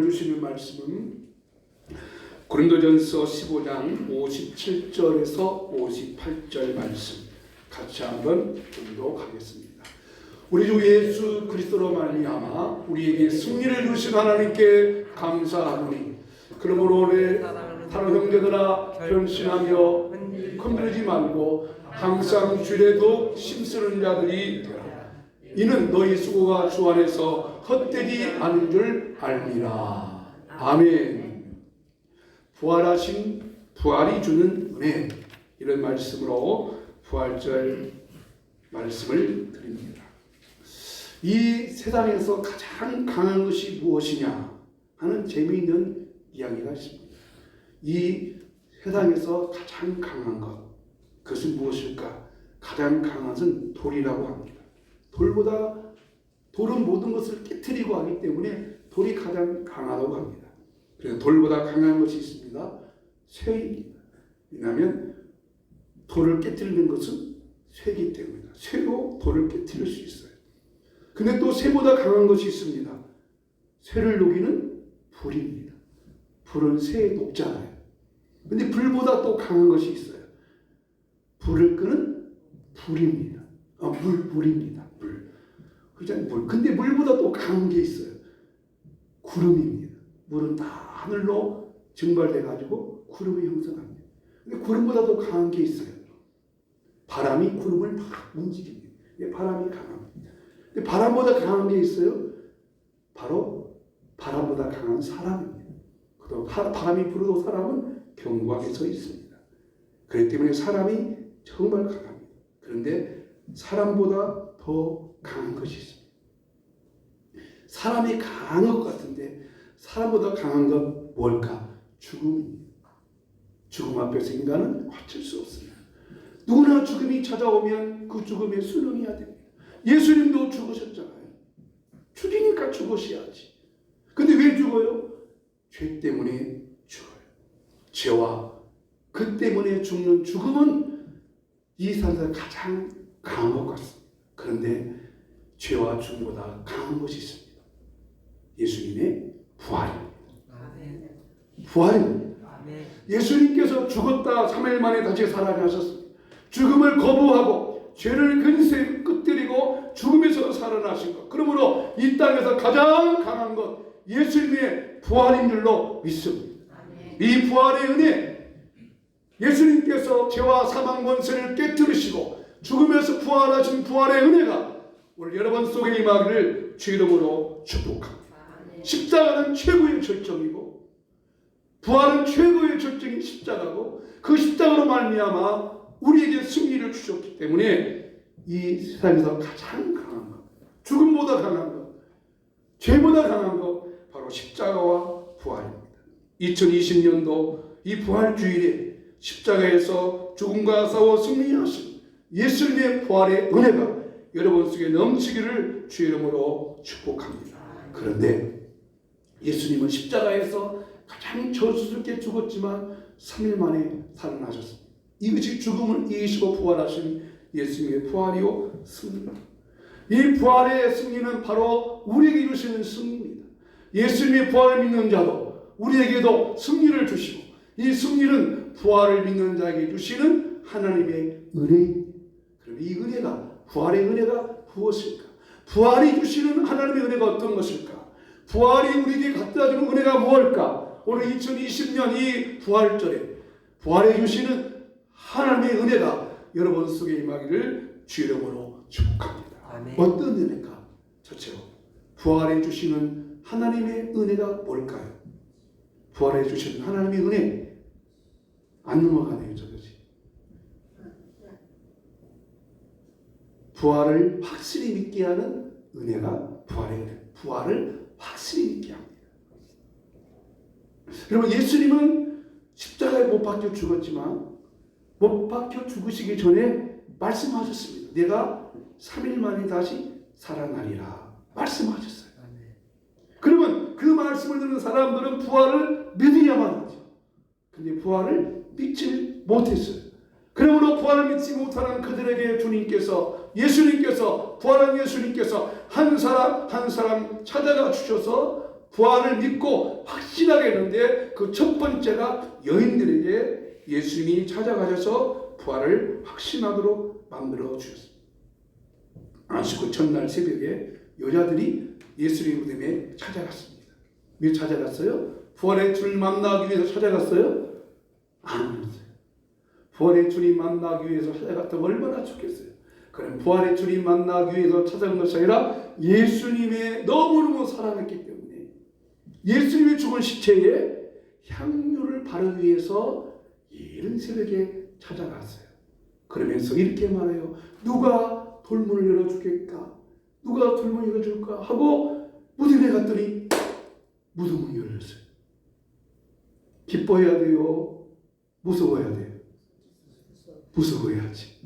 주시는 말씀은 고린도전서 15장 57절에서 58절 말씀 같이 한번 봉독하겠습니다. 우리 주 예수 그리스도로 말미암아 우리에게 승리를 주신 하나님께 감사하노니 그러므로 우리 다른 형제들아 변신하며 흔들리지 말고 항상 주일에도 힘쓰는 자들이 되라. 이는 너희 수고가 주 안에서 헛되지 않은 줄 알미라. 아멘. 부활이 주는 은혜, 이런 말씀으로 부활절 말씀을 드립니다. 이 세상에서 가장 강한 것이 무엇이냐 하는 재미있는 이야기가 있습니다. 이 세상에서 가장 강한 것, 그것은 무엇일까? 가장 강한 것은 돌이라고 합니다. 돌은 모든 것을 깨트리고 하기 때문에 돌이 가장 강하다고 합니다. 그래서 돌보다 강한 것이 있습니다. 쇠입니다. 왜냐하면 돌을 깨트리는 것은 쇠이기 때문입니다. 쇠로 돌을 깨트릴 수 있어요. 근데 또 쇠보다 강한 것이 있습니다. 쇠를 녹이는 불입니다. 불은 쇠에 녹잖아요. 근데 불보다 또 강한 것이 있어요. 불을 끄는 불입니다. 물입니다. 물. 근데 물보다 또 강한 게 있어요. 구름입니다. 물은 다 하늘로 증발돼 가지고 구름이 형성합니다. 근데 구름보다 더 강한 게 있어요. 바람이 구름을 막 움직입니다. 바람이 강합니다. 근데 바람보다 강한 게 있어요. 바로 바람보다 강한 사람입니다. 바람이 불어도 사람은 견고하게 서 있습니다. 그렇기 때문에 사람이 정말 강합니다. 그런데 사람보다 더 강한 것이 있습니다. 사람이 강한 것 같은데 사람보다 강한 건 뭘까? 죽음입니다. 죽음 앞에서 인간은 어쩔 수 없습니다. 누구나 죽음이 찾아오면 그 죽음에 순응해야 됩니다. 예수님도 죽으셨잖아요. 죽이니까 죽으셔야지. 근데 왜 죽어요? 죄 때문에 죽어요. 죄와 그 때문에 죽는 죽음은 이 세상에서 가장 강한 것 같습니다. 그런데 죄와 죽음보다 강한 것이 있습니다. 예수님의 부활입니다. 부활입니다. 예수님께서 죽었다 3일 만에 다시 살아나셨습니다. 죽음을 거부하고 죄를 근세 끝들이고 죽음에서 살아나신 것. 그러므로 이 땅에서 가장 강한 것 예수님의 부활인 줄로 믿습니다. 이 부활의 은혜, 예수님께서 죄와 사망 권세를 깨뜨리시고 죽음에서 부활하신 부활의 은혜가 오늘 여러분 속에 임하기를 주 이름으로 축복합니다. 십자가는 최고의 절정이고 부활은 최고의 절정인 십자가고 그 십자가로 말미암아 우리에게 승리를 주셨기 때문에 이 세상에서 가장 강한 것, 죽음보다 강한 것, 죄보다 강한 것 바로 십자가와 부활입니다. 2020년도 이 부활주일에 십자가에서 죽음과 싸워 승리하신 예수님의 부활의 은혜가 여러분 속에 넘치기를 주 이름으로 축복합니다. 그런데 예수님은 십자가에서 가장 저주스럽게 죽었지만 3일 만에 살아나셨습니다. 이것이 죽음을 이기시고 부활하신 예수님의 부활이요 승리입니다. 이 부활의 승리는 바로 우리에게 주시는 승리입니다. 예수님의 부활을 믿는 자도 우리에게도 승리를 주시고 이 승리는 부활을 믿는 자에게 주시는 하나님의 은혜입니다. 그럼 이 은혜가 부활의 은혜가 무엇일까? 부활이 주시는 하나님의 은혜가 어떤 것일까? 부활이 우리에게 갖다 주는 은혜가 무엇일까? 오늘 2020년 이 부활절에 부활해 주시는 하나님의 은혜가 여러분 속에 임하기를 주 이름으로 축복합니다. 아멘. 어떤 은혜가? 첫째로 부활해 주시는 하나님의 은혜가 뭘까요? 부활해 주시는 하나님의 은혜 안 넘어가네요. 저것이 부활을 확실히 믿게 하는 은혜가 부활의 은혜. 부활을 확실히 믿게 합니다. 여러분 예수님은 십자가에 못 박혀 죽었지만 못 박혀 죽으시기 전에 말씀하셨습니다. 내가 3일 만에 다시 살아나리라 말씀하셨어요. 그러면 그 말씀을 듣는 사람들은 부활을 믿어야만 하죠. 근데 부활을 믿지 못했어요. 그러므로 부활을 믿지 못하는 그들에게 예수님께서 부활한 예수님께서 한 사람 한 사람 찾아가 주셔서 부활을 믿고 확신하게 했는데 그 첫 번째가 여인들에게 예수님이 찾아가셔서 부활을 확신하도록 만들어 주셨습니다. 안식구 첫날 새벽에 여자들이 예수님 무덤에 찾아갔습니다. 왜 찾아갔어요? 부활의 주를 만나기 위해서 찾아갔어요? 아니었어요. 부활의 주님 만나기 위해서 찾아갔다면 얼마나 좋겠어요. 그럼 부활의 주님 만나기 위해서 찾아간 것이 아니라 예수님의 너무너무 사랑했기 때문에 예수님의 죽은 시체에 향유를 바르기 위해서 이른 새벽에 찾아갔어요. 그러면서 이렇게 말해요. 누가 돌문을 열어주겠까? 누가 돌문을 열어줄까? 하고 무덤에 갔더니 무덤이 열렸어요. 기뻐해야 돼요? 무서워야 돼요? 무서워야지.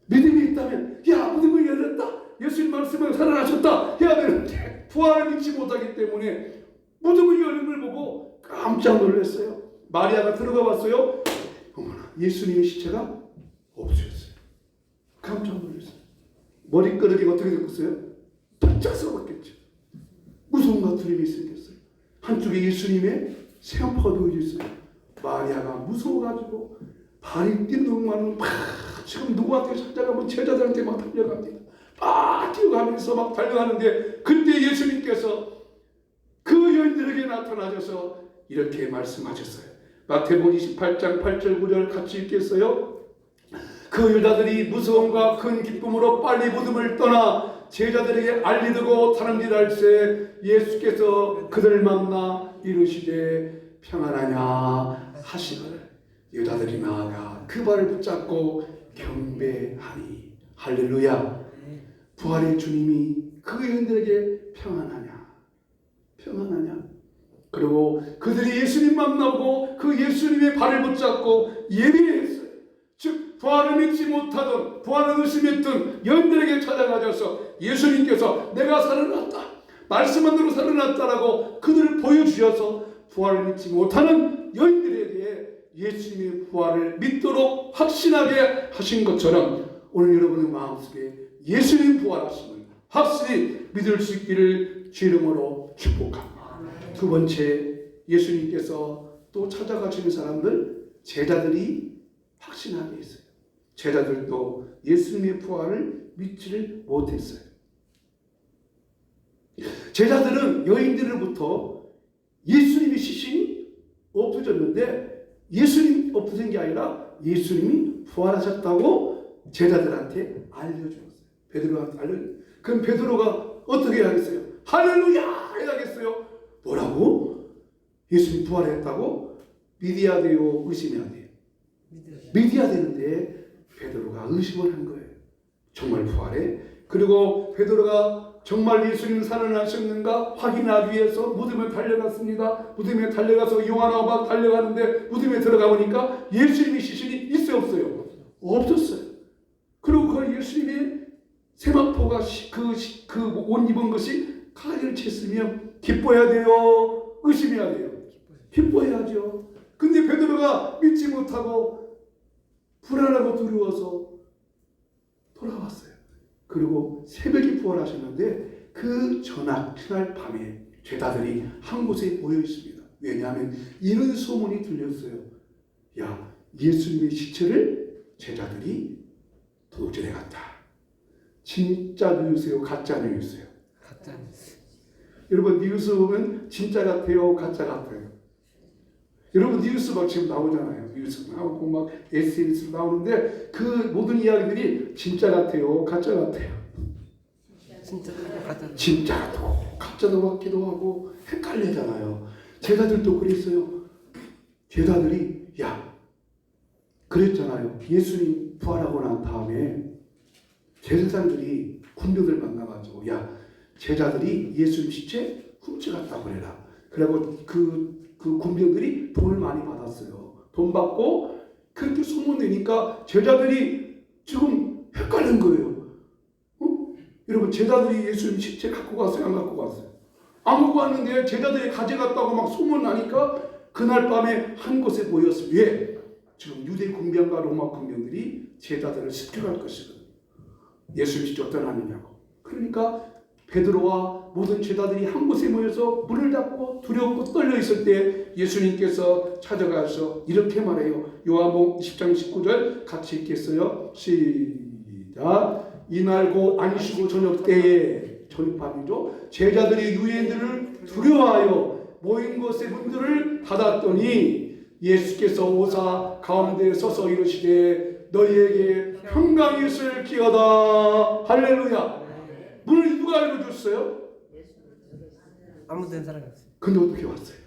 믿음이 있다면 야 무덤이 열렸다. 예수님 말씀을 살아나셨다 해야 되는데 부활을 믿지 못하기 때문에 무덤이 열린 걸 보고 깜짝 놀랐어요. 마리아가 들어가 봤어요. 어머나 예수님의 시체가 없어졌어요. 깜짝 놀랐어요. 머리끄러기가 어떻게 됐겠어요? 바짝 썩었겠죠. 무서운 가투림이 생겼어요. 한쪽에 예수님의 세움파가 놓여져 있어요. 마리아가 무서워가지고 발이 뛰는 동안은 막 지금 누구한테 찾아가면 제자들한테 막 달려갑니다. 막 뛰어가면서 막 달려가는데 그때 예수님께서 그 여인들에게 나타나셔서 이렇게 말씀하셨어요. 마태복음 28장 8절 9절 같이 읽겠어요? 그 여자들이 무서움과 큰 기쁨으로 빨리 무덤을 떠나 제자들에게 알리고 다른 일 할세 예수께서 그들을 만나 이르시되 평안하냐 하시거늘 여자들이 나아가 그 발을 붙잡고 경배하니 할렐루야. 부활의 주님이 그 여인들에게 평안하냐 그리고 그들이 예수님 만나고 그 예수님의 발을 붙잡고 예배했어요. 즉 부활을 믿지 못하던 부활을 의심했던 여인들에게 찾아가셔서 예수님께서 내가 살아났다 말씀만으로 살아났다라고 그들을 보여주셔서 부활을 믿지 못하는 여인들에게 예수님의 부활을 믿도록 확신하게 하신 것처럼 오늘 여러분의 마음속에 예수님 부활하심을 확실히 믿을 수 있기를 주 이름으로 축복합니다. 두 번째, 예수님께서 또 찾아가시는 사람들 제자들이 확신하게 했어요. 제자들도 예수님의 부활을 믿지를 못했어요. 제자들은 여인들로부터 예수님의 시신이 없어졌는데 예수님 없어진 게 아니라 예수님이 부활하셨다고 제자들한테 알려주었어요. 베드로한테 알려줬어요. 그럼 베드로가 어떻게 하겠어요? 할렐루야 해야겠어요. 뭐라고? 예수님 부활했다고? 믿어야 돼요? 의심해야 돼요? 믿어야 되는데 베드로가 의심을 한 거예요. 정말 부활해? 그리고 베드로가 정말 예수님 살아나셨는가 확인하기 위해서 무덤에 달려갔습니다. 무덤에 달려가서 요한하고 막 달려가는데 무덤에 들어가 보니까 예수님의 시신이 있어요? 없어요? 없었어요. 그리고 그 예수님의 세마포가 그 옷 입은 것이 가리를 챘으면 기뻐해야 돼요? 의심해야 돼요? 기뻐해야죠. 근데 베드로가 믿지 못하고 불안하고 두려워서 돌아왔어요. 그리고 새벽에 부활하셨는데 그 전날 밤에 제자들이 한 곳에 모여 있습니다. 왜냐하면 이런 소문이 들렸어요. 야, 예수님의 시체를 제자들이 도둑질해 갔다. 진짜 뉴스예요? 가짜 뉴스예요? 가짜 뉴스. 여러분 뉴스 보면 진짜 같아요? 가짜 같아요? 여러분 뉴스 막 지금 나오잖아요. 뉴스 나오고 막 SNS로 나오는데 그 모든 이야기들이 진짜 같아요? 가짜 같아요? 진짜도 가짜도 같기도 하고 헷갈리잖아요. 제자들도 그랬어요. 제자들이 야 그랬잖아요. 예수님 부활하고 난 다음에 제사장들이 군병들 만나가지고 야 제자들이 예수님 시체 훔쳐갔다고 그래라. 그리고 그 군병들이 돈을 많이 받았어요. 돈 받고 그렇게 소문내니까 제자들이 지금 헷갈린 거예요. 여러분 제자들이 예수님 시체 갖고 갔어요? 안 갖고 갔어요? 안 갖고 갔는데 제자들이 가져갔다고 막 소문나니까 그날 밤에 한 곳에 모였어요. 왜? 지금 유대 군병과 로마 군병들이 제자들을 습격할 것이거든요. 예수님 시체 어디다 놨느냐고. 그러니까 베드로와 모든 제자들이 한 곳에 모여서 문을 닫고 두렵고 떨려 있을 때 예수님께서 찾아가서 이렇게 말해요. 요한복음 20장 19절 같이 읽겠어요. 시작. 이날 곧 안식구 저녁 때에, 저녁밤이죠, 제자들이 유대인들을 두려워하여 모인 곳의 문들을 닫았더니 예수께서 오사 가운데 서서 이르시되 너희에게 평강이 있을지어다. 할렐루야. 문을 누가 열어줬어요? 아무도 된 사람이 없어요. 근데 어떻게 왔어요?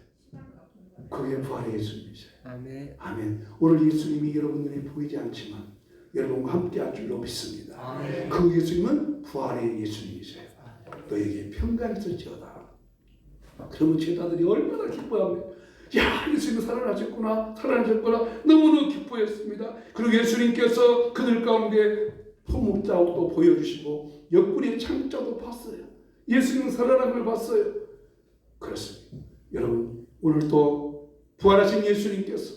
그게 부활의 예수님이세요. 아멘. 아멘. 오늘 예수님이 여러분 눈에 보이지 않지만 여러분과 함께 할 줄로 믿습니다. 아멘. 그 예수님은 부활의 예수님이세요. 너에게 평강이 있을지어다. 그러면 제자들이 얼마나 기뻐합니까? 야, 예수님이 살아나셨구나, 살아나셨구나, 너무너무 기뻐했습니다. 그리고 예수님께서 그들 가운데 손목자국도 보여주시고 옆구리에 창자도 봤어요. 예수님 살아난 걸 봤어요. 그렇습니다. 여러분, 오늘 또 부활하신 예수님께서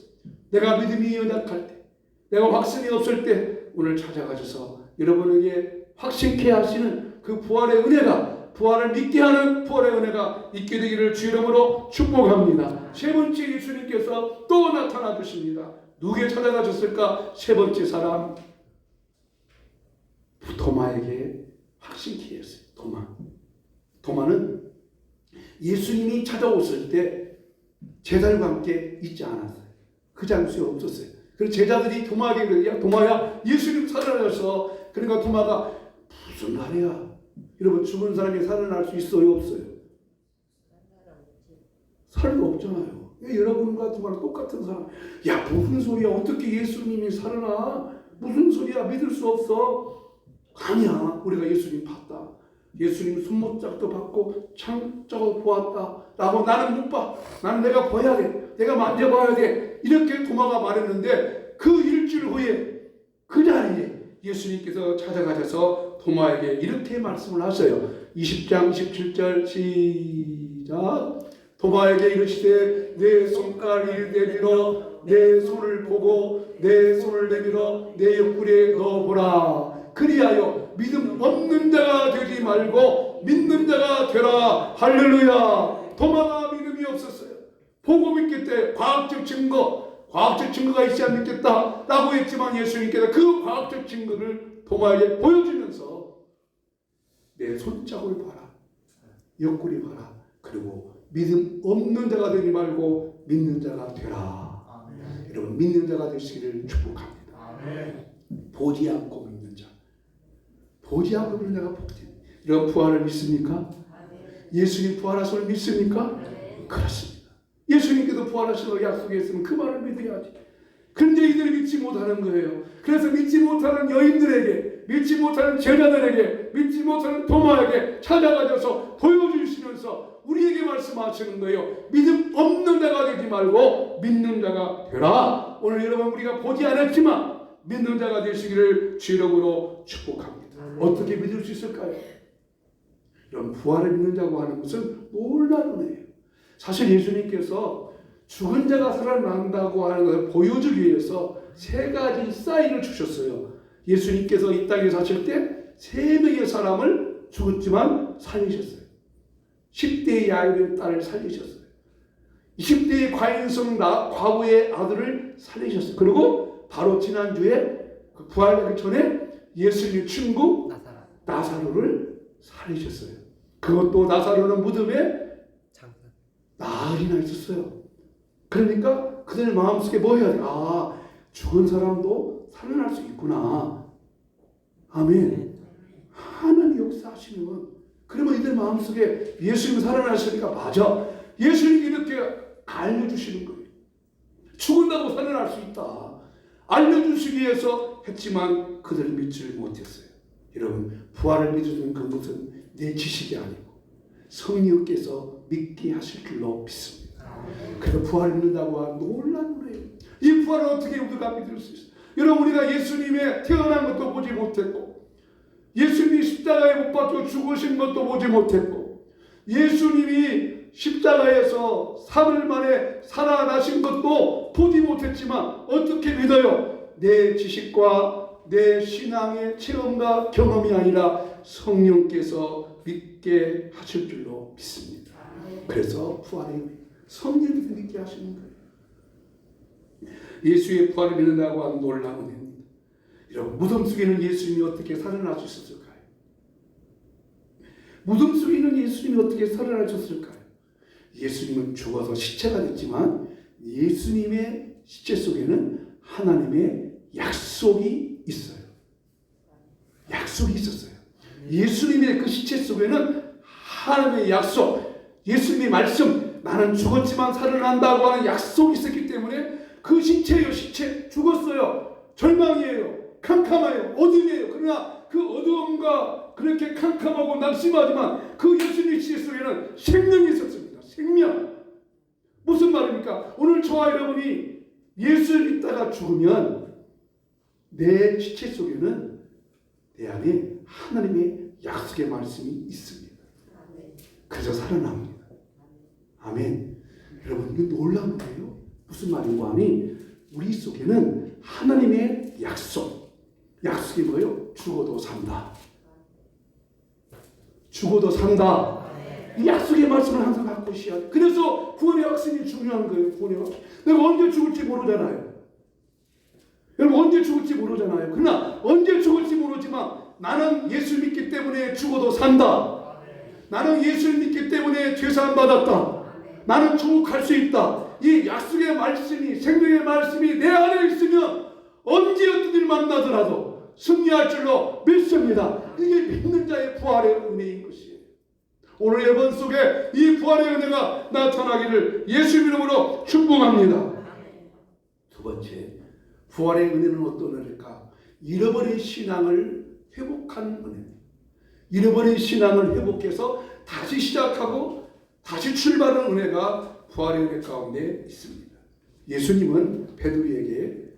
내가 믿음이 연약할 때, 내가 확신이 없을 때 오늘 찾아가셔서 여러분에게 확신케 하시는 그 부활의 은혜가, 부활을 믿게 하는 부활의 은혜가 있게 되기를 주 이름으로 축복합니다. 세 번째, 예수님께서 또 나타나 주십니다. 누구에 찾아가셨을까? 세 번째 사람, 도마에게 확신케 했어요. 도마는 예수님이 찾아오실 때 제자들과 함께 있지 않았어요. 그 장소에 없었어요. 그래서 제자들이 도마에게 그래요. 도마야, 예수님 살아나셔서. 그러니까 도마가 무슨 말이야? 여러분, 죽은 사람이 살아날 수 있어요, 없어요? 살 수 없잖아요. 여러분과 도마랑 똑같은 사람. 야, 무슨 소리야? 어떻게 예수님이 살아나? 무슨 소리야? 믿을 수 없어. 아니야, 우리가 예수님 봤다. 예수님 손목짝도 받고 창자도 보았다 라고. 나는 못 봐. 나는 내가 봐야 돼. 내가 만져봐야 돼. 이렇게 도마가 말했는데 그 일주일 후에 그 자리에 예수님께서 찾아가셔서 도마에게 이렇게 말씀을 하셔요. 20장 17절 시작. 도마에게 이르시되 내 손가락을 내밀어 내 손을 보고 내 손을 내밀어 내 옆구리에 넣어보라. 그리하여 믿음 없는 자가 되지 말고 믿는 자가 되라. 할렐루야. 도마가 믿음이 없었어요. 보고 믿겠대. 과학적 증거가 있어야 믿겠다 라고 했지만 예수님께서 그 과학적 증거를 도마에게 보여주면서 내 손자국을 봐라, 옆구리 봐라, 그리고 믿음 없는 자가 되지 말고 믿는 자가 되라. 아멘. 여러분, 믿는 자가 되시기를 축복합니다. 아멘. 보지 않고 믿는 자, 보지 않고 믿는 자가 복된. 이런 부활을 믿습니까? 아멘. 예수님 부활하심을 믿습니까? 아멘. 그렇습니다. 예수님께서 부활하시라고 약속했으면 그 말을 믿어야지. 그런데 이들이 믿지 못하는 거예요. 그래서 믿지 못하는 여인들에게, 믿지 못하는 제자들에게, 믿지 못하는 도마에게 찾아가셔서 보여주시면서 우리에게 말씀하시는 거예요. 믿음 없는 자가 되지 말고 믿는 자가 되라. 오늘 여러분, 우리가 보지 않았지만 믿는 자가 되시기를 주 이름으로 축복합니다. 어떻게 믿을 수 있을까요? 이런 부활을 믿는 자고 하는 것은 놀라운 은혜예요. 사실 예수님께서 죽은 자가 살아난다고 하는 것을 보여주기 위해서 세 가지 사인을 주셨어요. 예수님께서 이 땅에 사실 때 세 명의 사람을 죽었지만 살리셨어요. 10대의 야일의 딸을 살리셨어요. 20대의 과인성 과부의 아들을 살리셨어요. 그리고 바로 지난주에 그 부활하기 전에 예수님의 친구 나사로를 살리셨어요. 그것도 나사로는 무덤에 나흘이나 있었어요. 그러니까 그들 마음속에 뭐 해야 돼? 아, 죽은 사람도 살아날 수 있구나. 아멘. 하나님 역사하시면, 그러면 이들 마음속에 예수님이 살아나시니까 맞아. 예수님이 이렇게 알려주시는 거예요. 죽은다고 살아날 수 있다. 알려주시기 위해서 했지만 그들은 믿지 못했어요. 여러분, 부활을 믿어주는 그것은 내 지식이 아니고 성령께서 믿게 하실 줄로 믿습니다. 그래서 부활을 믿는다고 하는 놀라운 거예요. 이 부활을 어떻게 우리가 믿을 수 있어요? 여러분, 우리가 예수님의 태어난 것도 보지 못했고, 예수님이 십자가에 못 박혀 죽으신 것도 보지 못했고, 예수님이 십자가에서 3일 만에 살아나신 것도 보지 못했지만 어떻게 믿어요? 내 지식과 내 신앙의 체험과 경험이 아니라 성령께서 믿게 하실 줄로 믿습니다. 그래서 부활의 은혜, 성령께서 믿게 하시는 거예요. 예수의 부활을 믿는다고 하는 놀라운 은혜입니다. 여러분, 무덤 속에 있는 예수님이 어떻게 살아날 수 있었을까요? 무덤 속에 있는 예수님이 어떻게 살아나셨을까요? 예수님은 죽어서 시체가 됐지만 예수님의 시체 속에는 하나님의 약속이 있어요. 약속이 있었어요. 예수님의 그 시체 속에는 하나님의 약속, 예수님의 말씀, 나는 죽었지만 살아난다고 하는 약속이 있었기 때문에 그 시체예요. 시체. 죽었어요. 절망이에요. 캄캄해요. 어둠이에요. 그러나 그 어두움과 그렇게 캄캄하고 낙심하지만 그 예수님의 시체 속에는 생명이 있었습니다. 생명. 무슨 말입니까? 오늘 저와 여러분이 예수를 믿다가 죽으면 내 시체 속에는 내 안에 하나님의 약속의 말씀이 있습니다. 그래서 살아납니다. 아멘. 여러분, 이거 놀라운 거예요. 무슨 말인고 하니 우리 속에는 하나님의 약속이 뭐예요? 죽어도 산다. 죽어도 산다. 이 약속의 말씀을 항상 갖고 있어야 돼. 그래서 구원의 확신이 중요한 거예요. 구원의 확신. 내가 언제 죽을지 모르잖아요. 여러분, 언제 죽을지 모르잖아요. 그러나 언제 죽을지 모르지만 나는 예수 믿기 때문에 죽어도 산다. 나는 예수를 믿기 때문에 죄사함 받았다. 나는 천국 수 있다. 이 약속의 말씀이, 생명의 말씀이 내 안에 있으면 언제 어떤 일 만나더라도 승리할 줄로 믿습니다. 이게 믿는 자의 부활의 은혜인 것이에요. 오늘 예번 속에 이 부활의 은혜가 나타나기를 예수 이름으로 축복합니다. 두 번째, 부활의 은혜는 어떤 은혜일까? 잃어버린 신앙을 회복하는 은혜입니다. 잃어버린 신앙을 회복해서 다시 시작하고 다시 출발하는 은혜가 부활의 은혜 가운데 있습니다. 예수님은 베드로에게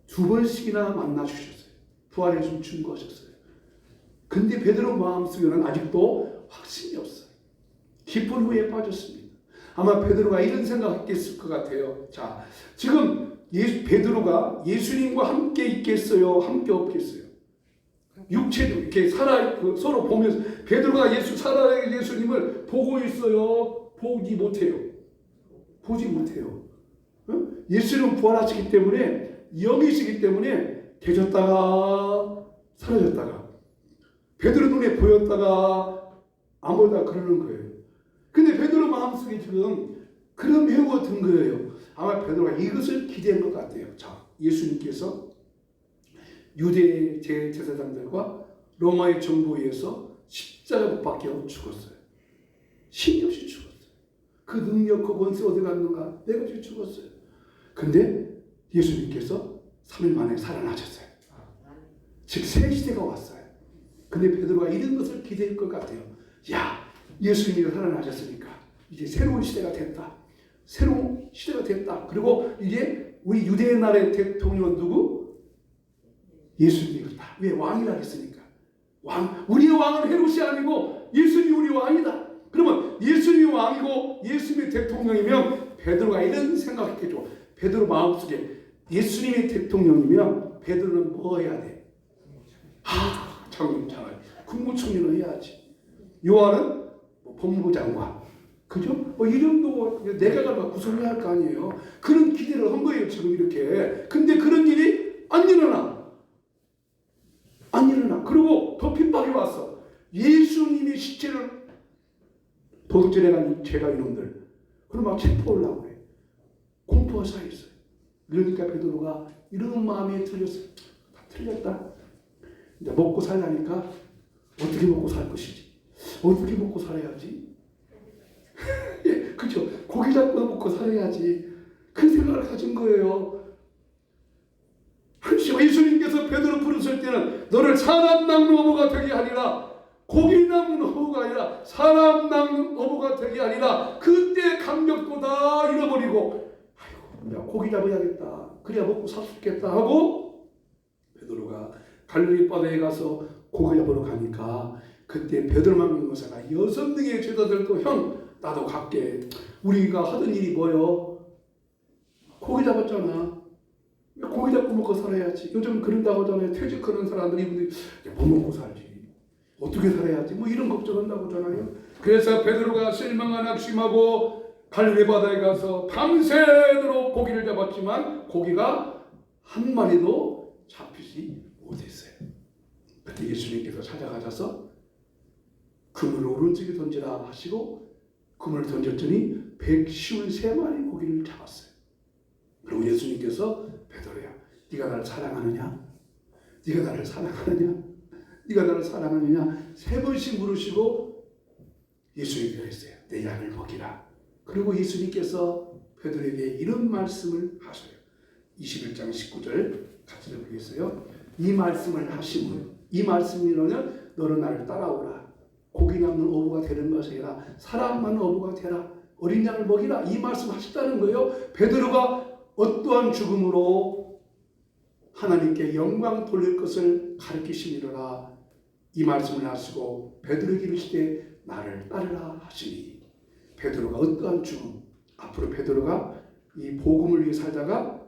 두 번씩이나 만나 주셨어요. 부활의 좀 증거하셨어요. 근데 베드로 마음속에는 아직도 확신이 없어요. 깊은 후에 빠졌습니다. 아마 베드로가 이런 생각했을 것 같아요. 자, 지금 베드로가 예수님과 함께 있겠어요? 함께 없겠어요? 육체도 이렇게 서로 보면서 베드로가 살아계신 예수님을 보고 있어요? 보지 못해요? 보지 못해요. 예수님은 부활하시기 때문에 영이시기 때문에 계셨다가 사라졌다가 베드로 눈에 보였다가 안 보였다가 그러는 거예요. 근데 베드로 마음속에 지금 그런 배우가 든 거예요. 아마 베드로가 이것을 기대한 것 같아요. 자, 예수님께서 유대 제사장들과 로마의 정부에 의해서 십자가 못 박혀 죽었어요. 힘이 없이 죽었어요. 그 능력, 그 권세 어디 갔는가? 내가 지금 죽었어요. 근데 예수님께서 3일 만에 살아나셨어요. 즉 새 시대가 왔어요. 근데 베드로가 이런 것을 기대할 것 같아요. 야, 예수님이 살아나셨으니까 이제 새로운 시대가 됐다. 새로운 시대가 됐다. 그리고 이제 우리 유대의 나라의 대통령은 누구? 예수님이었다. 왜? 왕이라 했으니까. 우리의 왕은 헤롯이 아니고 예수님이 우리 왕이다. 그러면 예수님이 왕이고 예수님이 대통령이면 베드로가 이런 생각했겠죠. 베드로 마음속에 예수님이 대통령이면 베드로는 뭐 해야 돼? 장군, 국무총리는 해야지. 요한은 법무부 장관. 그죠? 이 정도 내각을 구성해야 할 거 아니에요. 그런 기대를 한 거예요, 지금 이렇게. 근데 그런 일이 안 일어나. 그리고 더 핍박이 왔어. 예수님의 시체를 도둑질해 간 죄가 이놈들. 그럼 막 체포하려고 그래. 공포가 쌓여있어요. 그러니까 베드로가 이런 마음에 틀렸어요. 다 틀렸다. 이제 먹고 살라니까 어떻게 먹고 살 것이지? 어떻게 먹고 살아야지? 예, 그렇죠. 고기 잡고 먹고 살아야지. 그 생각을 가진 거예요. 예수님께서 베드로 부르실 때는 너를 사람 낚는 어부가 되게 하리라. 고기 낚는 어부가 아니라 사람 낚는 어부가 되게 하리라. 그때 감격도 다 잃어버리고 아이고, 내가 고기 잡아야겠다. 그래야 먹고 살 수 있겠다 하고 베드로가 갈릴리 바다에 가서 고기 잡으러 가니까 그때 베드로만 모사가 6명의 제자들도 형 나도 갈게. 우리가 하던 일이 뭐요? 고기 잡았잖아. 고기 잡고 먹고 살아야지. 요즘 그런다고 하잖아요. 퇴직하는 사람들이 못 먹고 살지. 어떻게 살아야지? 뭐 이런 걱정한다고 하잖아요. 그래서 베드로가 실망과 낙심하고 갈릴리 바다에 가서 밤새도록 고기를 잡았지만 고기가 한 마리도 잡히지 못했어요. 그때 예수님께서 찾아가셔서 그물을 오른쪽에 던지라 하시고 그물을 던졌더니 153마리 고기를 잡았어요. 그리고 예수님께서 베드로야, 네가 나를 사랑하느냐? 네가 나를 사랑하느냐? 네가 나를 사랑하느냐? 3번씩 물으시고 예수님께서 했어요. 내 양을 먹이라. 그리고 예수님께서 베드로에게 이런 말씀을 하셔요. 21장 19절 같이 읽겠어요. 이 말씀을 하시면, 이 말씀이라면 너는 나를 따라오라. 고기 남는 어부가 되는 것이라. 사람만 어부가 되라. 어린 양을 먹이라. 이 말씀 하셨다는 거예요. 베드로가 어떠한 죽음으로 하나님께 영광 돌릴 것을 가르치시니라. 이 말씀을 하시고 베드로에게 이르시되 나를 따르라 하시니, 베드로가 어떠한 죽음, 앞으로 베드로가 이 복음을 위해 살다가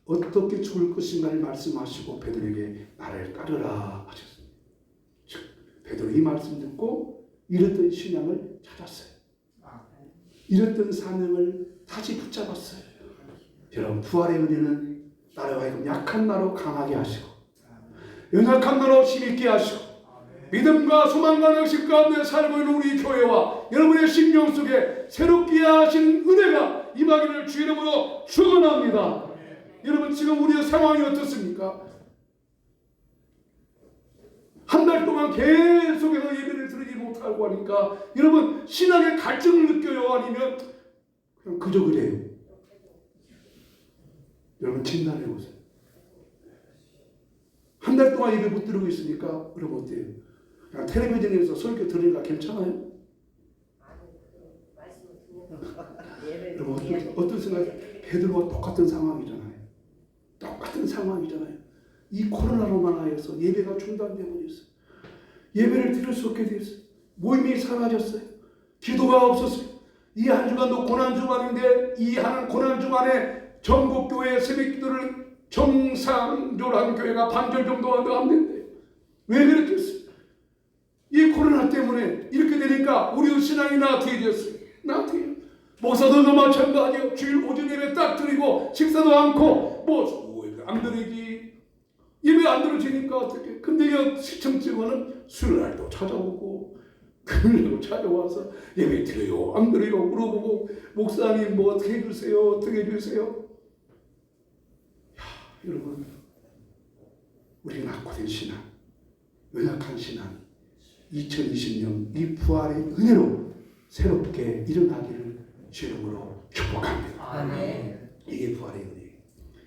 어떻게 죽을 것인가를 말씀하시고 베드로에게 나를 따르라 하셨습니다. 즉 베드로 이 말씀 듣고 잃었던 신앙을 찾았어요. 잃었던 사명을 다시 붙잡았어요. 여러분, 부활의 은혜는 나로 하여금 약한 나로 강하게 하시고 연약한 나로 힘있게 하시고 믿음과 소망과 역식 가운데 살고 있는 우리 교회와 여러분의 심령 속에 새롭게 하신 은혜가 임하기를 주 이름으로 축원합니다. 여러분, 지금 우리의 상황이 어떻습니까? 한 달 동안 계속해서 예배를 드리지 못하고 하니까 여러분, 신앙의 갈증을 느껴요? 아니면 그냥 그저 그래요? 여러분, 진단해 보세요. 한 달 동안 예배 못 드리고 있으니까 그럼 어때요? 그냥 텔레비전에서 설교 들으니까 괜찮아요? 여러분, 어떤 생각이? 베드로와 똑같은 상황이잖아요. 똑같은 상황이잖아요. 이 코로나로만 하여서 예배가 중단되어 버렸어요. 예배를 드릴 수 없게 되었어요. 모임이 사라졌어요. 기도가 없었어요. 이 한 주간도 고난주간인데 이 한 고난주간에 전국교회 새벽기도를 정상적으로 한 교회가 반절 정도가 안 된대요. 왜 그렇게 했어요? 이 코로나 때문에 이렇게 되니까 우리 신앙이 나태해졌어요. 나태해요. 목사들도 마찬가지예요. 주일 오전 예배 딱 드리고 식사도 않고 뭐 안 드리지. 예배 안 들어지니까 어떻게? 근데 이 시청직원은 수요일날도 찾아오고 금요일도 찾아와서 예배 드려요, 안 드려요 물어보고 목사님 뭐 어떻게 해주세요, 어떻게 해주세요. 여러분, 우리 낙후된 신앙, 연약한 신앙, 2020년 이 부활의 은혜로 새롭게 일어나기를 주 이름으로 축복합니다. 아멘. 이게 부활의 은혜예요.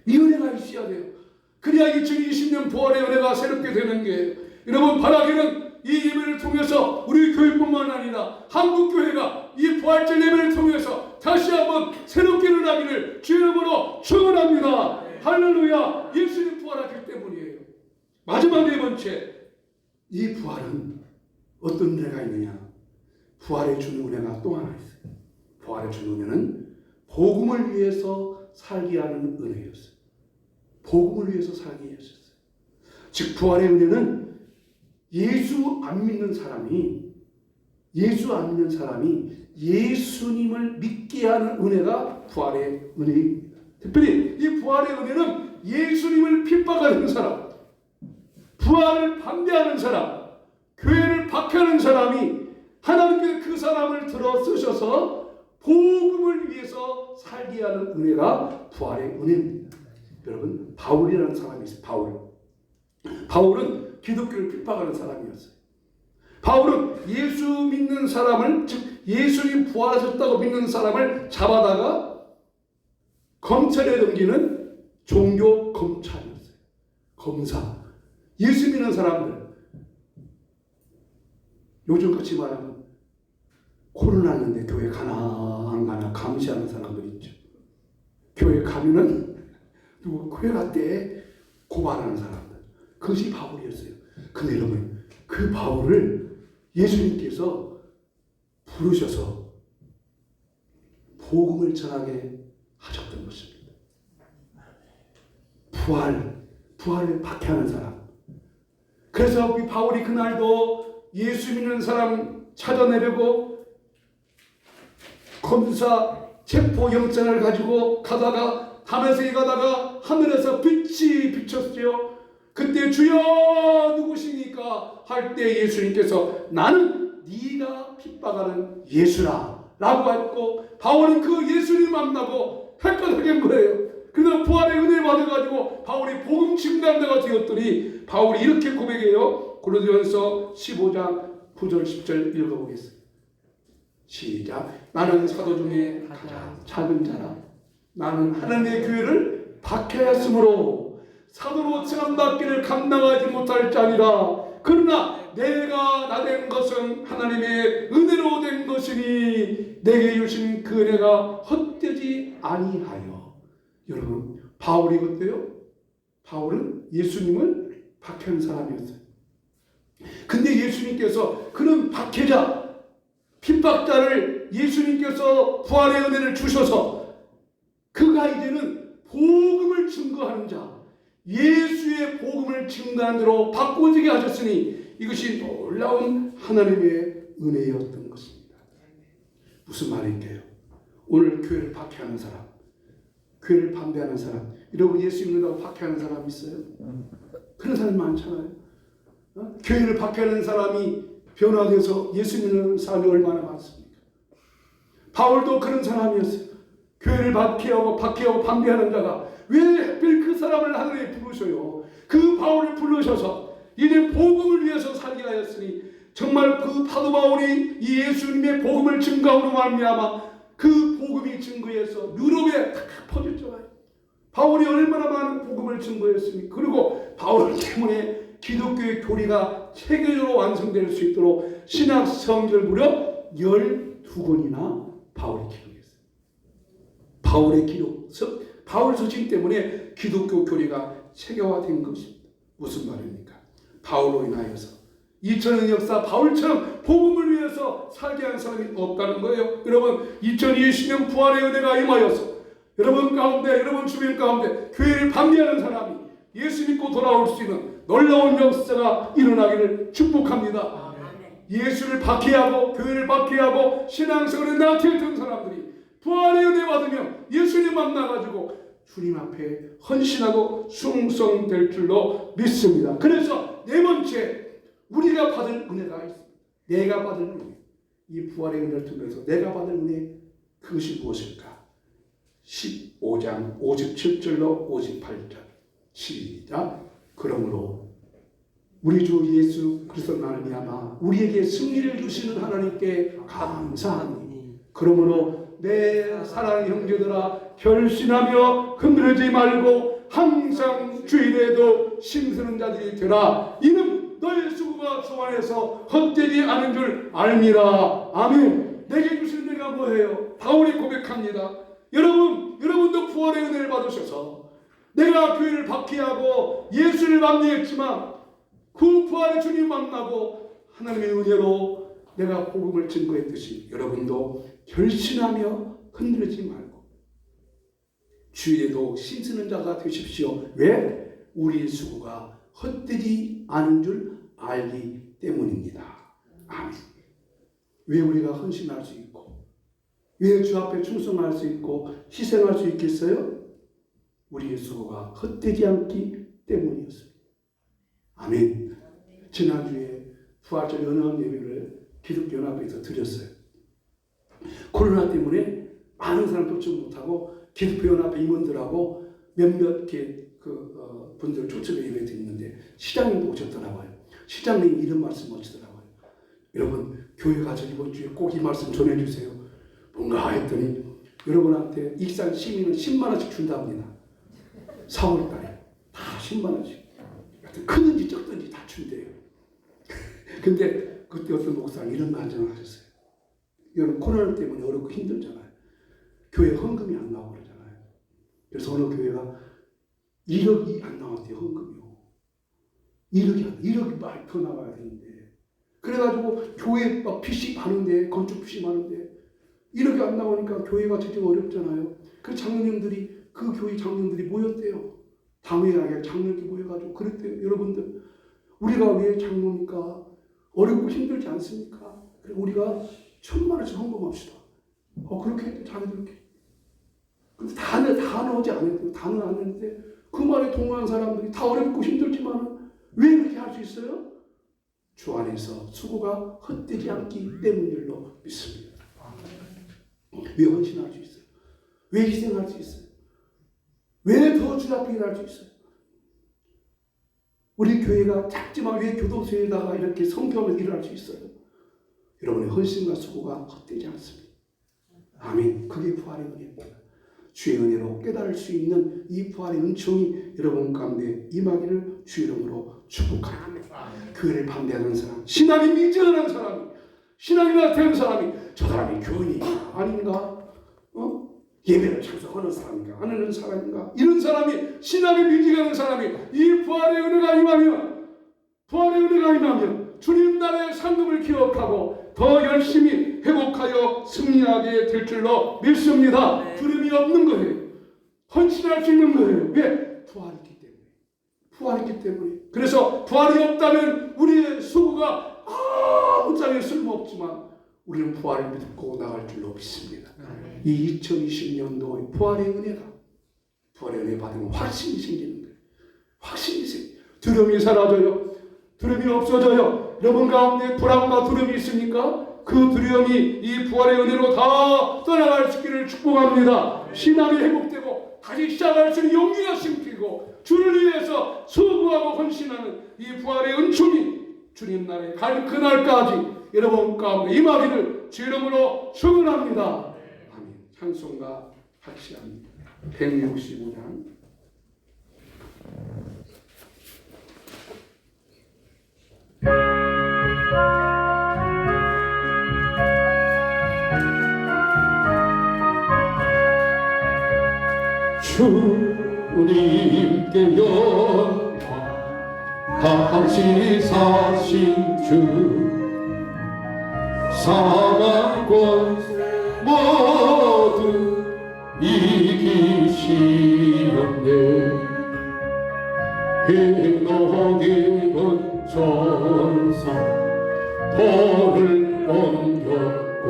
이 은혜가 있어야 돼요. 그래야 2020년 부활의 은혜가 새롭게 되는 거예요. 여러분, 바라기는 이 예배를 통해서 우리 교회뿐만 아니라 한국교회가 이 부활절 예배를 통해서 다시 한번 새롭게 일어나기를 주 이름으로 축원합니다. 할렐루야. 예수님 부활하기 때문이에요. 마지막 네 번째, 이 부활은 어떤 은혜가 있느냐? 부활에 주는 은혜가 또 하나 있어요. 부활에 주는 은혜는 복음을 위해서 살게 하는 은혜였어요. 복음을 위해서 살게 하셨어요. 즉 부활의 은혜는 예수 안 믿는 사람이 예수님을 믿게 하는 은혜가 부활의 은혜입니다. 특별히 이 부활의 은혜는 예수님을 핍박하는 사람, 부활을 반대하는 사람, 교회를 박해하는 사람이 하나님께서 그 사람을 들어 쓰셔서 복음을 위해서 살게 하는 은혜가 부활의 은혜입니다. 여러분, 바울이라는 사람이 있어요. 바울은 기독교를 핍박하는 사람이었어요. 바울은 예수 믿는 사람을, 즉 예수님 부활하셨다고 믿는 사람을 잡아다가 검찰에 넘기는 종교 검찰이었어요. 검사. 예수 믿는 사람들, 요즘같이 말하면 코로나였는데 교회 가나 안 가나 감시하는 사람들 있죠. 교회 가면은 누구 교회 갔대 고발하는 사람들, 그것이 바울이었어요. 근데 여러분, 그 바울을 예수님께서 부르셔서 복음을 전하게 하셨던 것입니다. 부활을 박해하는 사람. 그래서 이 바울이 그날도 예수 믿는 사람 찾아내려고 검사 체포 영장을 가지고 가다가 담에색에 가다가 하늘에서 빛이 비쳤어요. 그때 주여 누구십니까? 할 때 예수님께서 나는 네가 핍박하는 예수라 라고 했고, 바울은 그 예수님 만나고 헷갈리게 한 거예요. 그래서 부활의 은혜 받아가지고 바울이 복음 증거자가 되었더니 바울이 이렇게 고백해요. 고린도전서 15장 9절 10절 읽어보겠습니다. 시작. 나는 사도 중에 가장 작은 자라. 나는 하나님의 교회를 박해하였으므로 사도로 칭함받기를 감당하지 못할 자니라. 그러나 내가 나된 것은 하나님의 은혜로 된 것이니 내게 주신 그 은혜가 헛되지 아니하여. 여러분, 바울이 그때요? 바울은 예수님을 박해한 사람이었어요. 근데 예수님께서 그런 박해자, 핍박자를 예수님께서 부활의 은혜를 주셔서 그가 이제는 복음을 증거하는 자, 예수의 복음을 증거하는 대로 바꿔지게 하셨으니 이것이 놀라운 하나님의 은혜였던 것입니다. 무슨 말일까요? 오늘 교회를 박해하는 사람, 교회를 반대하는 사람, 여러분 예수 믿는다고 박해하는 사람 있어요? 그런 사람이 많잖아요. 교회를 박해하는 사람이 변화돼서 예수 믿는 사람이 얼마나 많습니까? 바울도 그런 사람이었어요. 교회를 박해하고 반대하는 자가 왜 하필 그 사람을 하늘에 부르셔요? 그 바울을 부르셔서 이제 복음을 위해서 살게 하였으니 정말 그 사도 바울이 이 예수님의 복음을 증거함으로 말미암아 그 복음이 증거해서 유럽에 다 퍼졌잖아요. 바울이 얼마나 많은 복음을 증거했습니까? 그리고 바울 때문에 기독교의 교리가 체계적으로 완성될 수 있도록 신약 성경을 무려 12권이나 바울이 기록했어요. 바울의 기록, 바울 서신 때문에 기독교 교리가 체계화된 것입니다. 무슨 말입니까? 바울로 인하여서 2000년 역사 바울처럼 복음을 위해서 살게 한 사람이 없다는 거예요. 여러분 2020년 부활의 은혜가 임하여서 여러분 가운데, 여러분 주변 가운데 교회를 반대하는 사람이 예수 믿고 돌아올 수 있는 놀라운 역사가 일어나기를 축복합니다. 예수를 박해하고 교회를 박해하고 신앙생활에 나태했던 사람들이 부활의 은혜 받으면 예수님 만나가지고 주님 앞에 헌신하고 충성될 줄로 믿습니다. 그래서 네 번째, 우리가 받을 은혜가 있습니다. 내가 받을 은혜, 이 부활의 은혜를 통해서 내가 받을 은혜, 그것이 무엇일까? 15장 57절로 58절 시작. 그러므로 우리 주 예수 그리스도 말미암아 우리에게 승리를 주시는 하나님께 감사하니 그러므로 내 사랑하는 형제들아 결심하며 흔들리지 말고 항상 주일에도 힘쓰는 자들이 되라. 이는 너의 수고가 주 안에서 헛되지 않은 줄 알미라. 아멘. 내게 주신 은혜가 뭐예요? 바울이 고백합니다. 여러분도 부활의 은혜를 받으셔서 내가 교회를 박해하고 예수를 만나했지만 그 부활의 주님 만나고 하나님의 은혜로 내가 복음을 증거했듯이 여러분도 결심하며 흔들리지 말고 주일에도 힘쓰는 자가 되십시오. 왜? 우리의 수고가 헛되지 않은 줄 알기 때문입니다. 아멘. 왜 우리가 헌신할 수 있고 왜 주 앞에 충성할 수 있고 희생할 수 있겠어요? 우리의 수고가 헛되지 않기 때문이었습니다. 아멘. 지난주에 부활절 연합 예배를 기독연합에서 드렸어요. 코로나 때문에 많은 사람 도착 못하고 기독연합 임원들하고 몇몇 분들 초청에 예배 드리는데 시장님도 오셨더라고요. 시장님 이런 말씀 하시더라고요. 여러분 교회 가서 이번 주에 꼭 이 말씀 전해주세요. 뭔가 했더니 여러분한테 익산 시민은 10만 원씩 준답니다. 4월 달에 다 10만 원씩. 크든지 적든지 다 준대요. 근데 그때 어떤 목사님 이런 말씀을 하셨어요. 여러분 코로나 때문에 어렵고 힘들잖아요. 교회 헌금이 안 나오고 그러잖아요. 그래서 어느 교회가 1억이 안 나왔대요. 헌금이요. 1억이 많이 더 나와야 되는데 그래가지고 교회 막 PC 많은데 건축 PC 많은데 1억이 안 나오니까 교회가 진짜 어렵잖아요. 그 장로님들이 그 교회 장로님들이 모였대요. 당회에 장로님들이 모여가지고 그랬대요. 여러분들 우리가 왜 장로니까 어렵고 힘들지 않습니까? 그리고 우리가 1,000,000원씩 헌금합시다. 그렇게 자기들끼리. 근데 다 넣지 않았대요. 다 넣었는데 그 말에 동요한 사람들이 다 어렵고 힘들지만 왜 그렇게 할 수 있어요? 주 안에서 수고가 헛되지 않기 때문일로 믿습니다. 왜 헌신할 수 있어요? 왜 희생할 수 있어요? 왜 더 주 앞에 일할 수 있어요? 우리 교회가 작지만 왜 교도소에다가 이렇게 성교하면서 일을 할 수 있어요? 여러분의 헌신과 수고가 헛되지 않습니다. 아멘. 그게 부활의 은혜입니다. 주의 은혜로 깨달을 수 있는 이 부활의 은총이 여러분 가운데 임하기를 주 이름으로 축복합니다. 그 은혜를 반대하는 사람, 신앙이 미진한 사람이, 신앙이 나태한 사람이 저 사람이 교인이 아닌가? 예배를 참석하는 사람인가? 안 하는 사람인가? 이런 사람이 신앙이 미진한 사람이 이 부활의 은혜가 임하면 주님 나라의 상급을 기억하고 더 열심히 회복하여 승리하게 될 줄로 믿습니다. 네. 두려움이 없는 거예요. 헌신할 수 있는 거예요. 왜? 부활했기 때문에. 그래서 부활이 없다면 우리의 수고가 아무짝에 쓸모없지만 우리는 부활을 믿고 나갈 줄로 믿습니다. 이 2020년도의 부활의 은혜 받으면 확신이 생기는 거예요. 확신이 생겨요. 두려움이 사라져요. 두려움이 없어져요. 여러분 가운데 불안과 두려움이 있습니까? 그 두려움이 이 부활의 은혜로 다 떠나갈 수 있기를 축복합니다. 신앙이 회복되고 다시 시작할 수 있는 용기가 생기고 주를 위해서 수고하고 헌신하는 이 부활의 은총이 주님 나라에 갈 그날까지 여러분 가운데 임하기를 주 이름으로 축원합니다. 아멘. 찬송가 같이 합니다. 165장. 주님께 영광 다시 사신 주 사망권 모두 이기시었네. 흰옷 입은 전사 돌을 옮겼고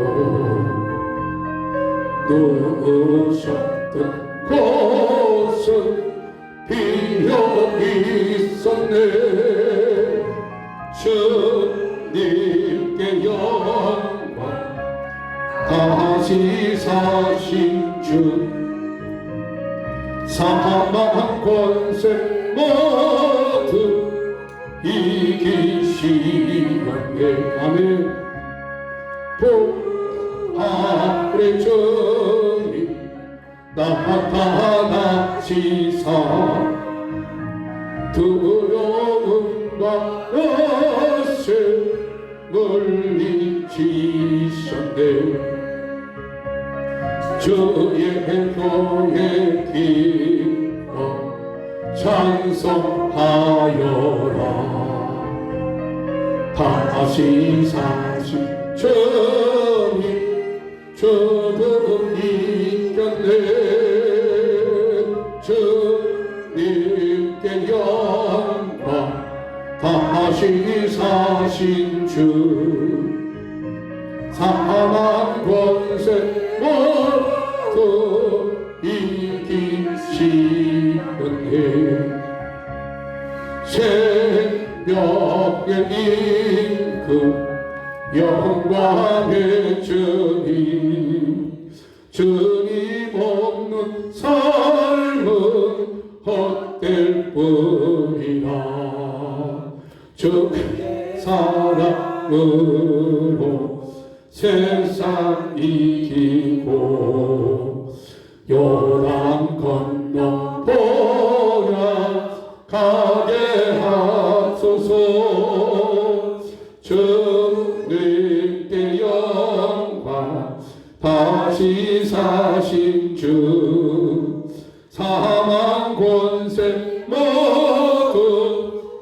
누우셨던 곳은 비어 있었네. 주님께 영광 다시 사신 주 사망 권세 모두 이기시었네. 아멘. 부활의 주님 나타나시사 두려움과 것을 물리치셨네. 주의 교회 기뻐 찬송하여라. 다시 사신 주님 죽음 이겼네. 주님께 영광 다시 사신 주 사망 권세 모두 이기시었네. 새벽의 임금 영광의 주님 주님 없는 삶은 헛될 뿐이라. 주의 사랑으로 세상 이기고 요단 건너 보라 가게 하소서. 주님께 영광 다시 사신 주 사망 권세 모두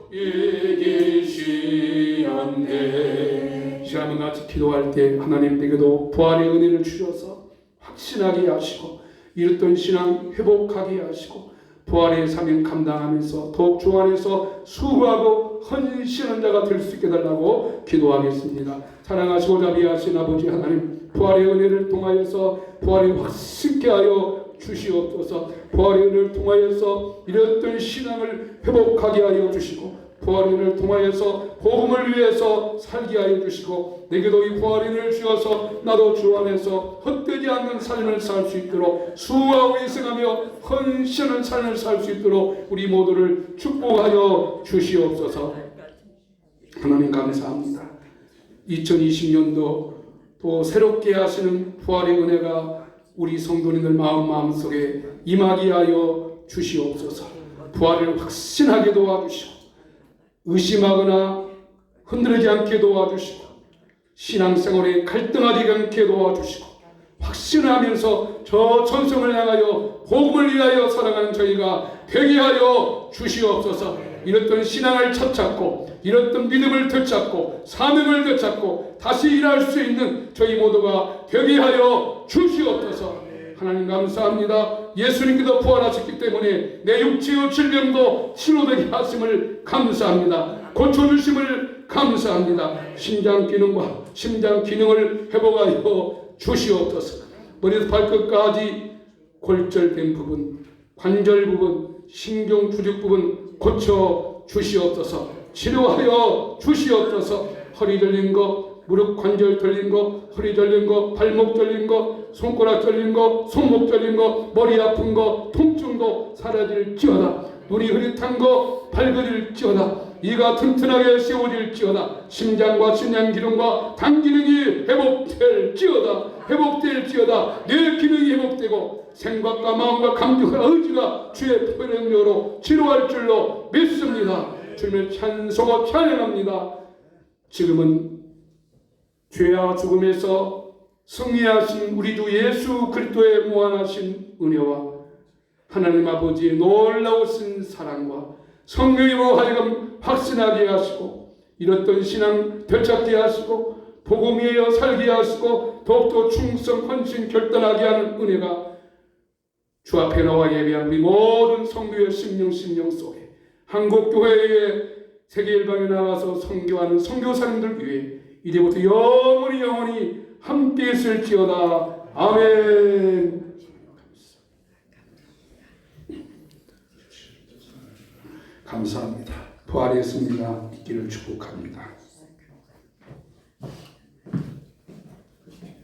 이기시었네. 시간은 같이 기도할 때 하나님께도 부활의 은혜를 주셔서 확신하게 하시고 잃었던 신앙 회복하게 하시고 부활의 사명 감당하면서 더욱 주 안에서 수고하고 헌신한 자가 될 수 있게 달라고 기도하겠습니다. 사랑하시고 자비하신 아버지 하나님, 부활의 은혜를 통하여서 부활이 확실케 하여 주시옵소서. 부활의 은혜를 통하여서 이랬던 신앙을 회복하게 하여 주시고, 부활의 은혜를 통하여서 복음을 위해서 살게 하여 주시고, 내게도 이 부활의 은혜를 주어서 나도 주 안에서 헛되지 않는 삶을 살 수 있도록 수고하고 희생하며 헌신하는 삶을 살 수 있도록 우리 모두를 축복하여 주시옵소서. 하나님 감사합니다. 2020년도 또 새롭게 하시는 부활의 은혜가 우리 성도님들 마음속에 임하게 하여 주시옵소서. 부활을 확신하게 도와주시고, 의심하거나 흔들리지 않게 도와주시고, 신앙생활에 갈등하지 않게 도와주시고, 확신하면서 저 천성을 향하여 복음을 위하여 살아가는 저희가 되게 하여 주시옵소서. 이렇던 신앙을 찾고, 이렇던 믿음을 되찾고, 사명을 되찾고 다시 일할 수 있는 저희 모두가 되게 하여 주시옵소서. 하나님 감사합니다. 예수님께서 부활하셨기 때문에 내 육체의 질병도 치료되게 하심을 감사합니다. 고쳐주심을 감사합니다. 심장 기능을 회복하여 주시옵소서. 머리에서 발끝까지 골절된 부분, 관절 부분, 신경 주죽 부분 고쳐 주시옵소서. 치료하여 주시옵소서. 허리 절린 거, 무릎 관절 절린 거, 허리 절린 거, 발목 절린 거, 손가락 절린 거, 손목 절린 거, 머리 아픈 거, 통증도 사라질지어다. 눈이 흐릿한 거 밝아질지어다. 이가 튼튼하게 세워질지어다. 심장과 심장 기능과 당 기능이 회복될지어다. 뇌 기능이 회복되고 생각과 마음과 감정과 의지가 주의 표현력으로 치료할 줄로 믿습니다. 주님을 찬송하고 찬양합니다. 지금은 죄와 죽음에서 승리하신 우리 주 예수 그리스도의 무한하신 은혜와 하나님 아버지의 놀라우신 사랑과 성령으로 하여금 확신하게 하시고, 이렇던 신앙 되찾게 하시고, 복음 위하여 살게 하시고, 더욱더 충성 헌신 결단하게 하는 은혜가 주 앞에 나와 예배한 우리 모든 성도의 심령 속에, 한국교회의 세계 일방에 나가서 선교하는 선교사님들 위해 이제부터 영원히 함께 있을지어다. 아멘. 감사합니다. 부활의 승리가 있기를 축복합니다.